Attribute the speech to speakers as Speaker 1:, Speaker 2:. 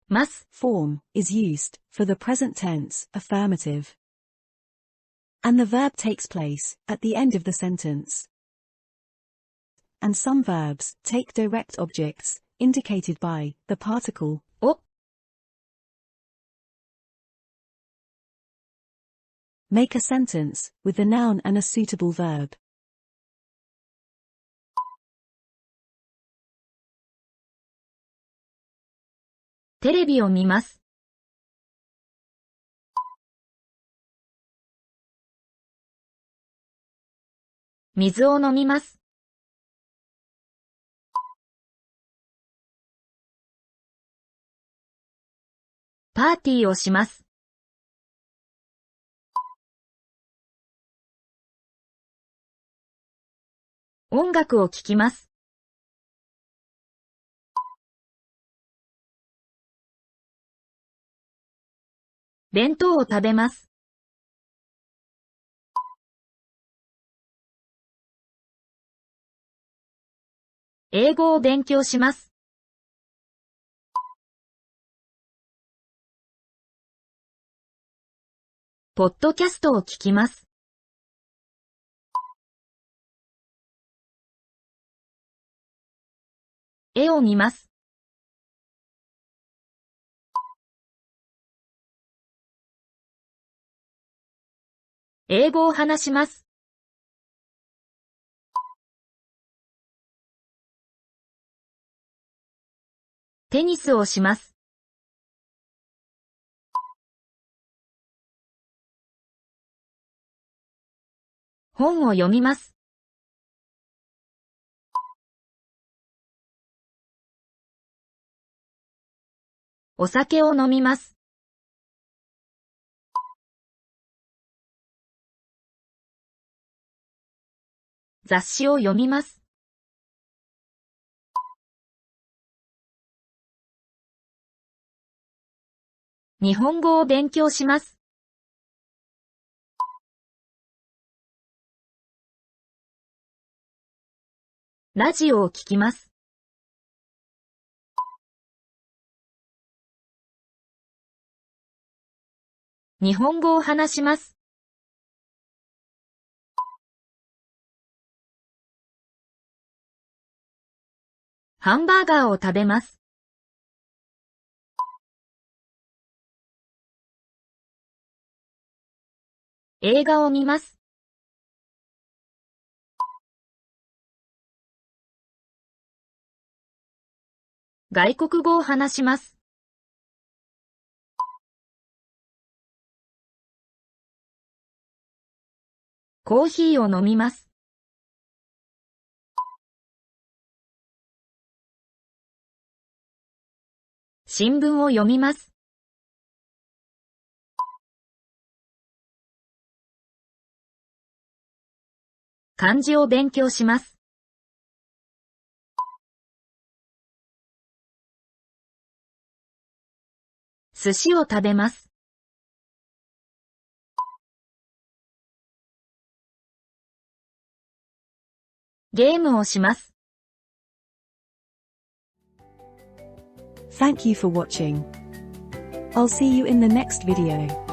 Speaker 1: ます
Speaker 2: form is used for the present tense affirmative, and the verb takes place at the end of the sentence. And some verbs take direct objects indicated by the particle
Speaker 1: を
Speaker 2: make a sentence with the noun and a suitable verb.
Speaker 1: テレビを見ます。水を飲みます。パーティーをします。音楽を聴きます。弁当を食べます。英語を勉強します。ポッドキャストを聞きます。絵を見ます。英語を話します。テニスをします。本を読みます。お酒を飲みます。雑誌を読みます。日本語を勉強します。ラジオを聞きます。日本語を話します。ハンバーガーを食べます。映画を見ます。外国語を話します。コーヒーを飲みます。新聞を読みます。漢字を勉強します。寿司を食べます。ゲームをします。
Speaker 2: Thank you for watching. I'll see you in the next video.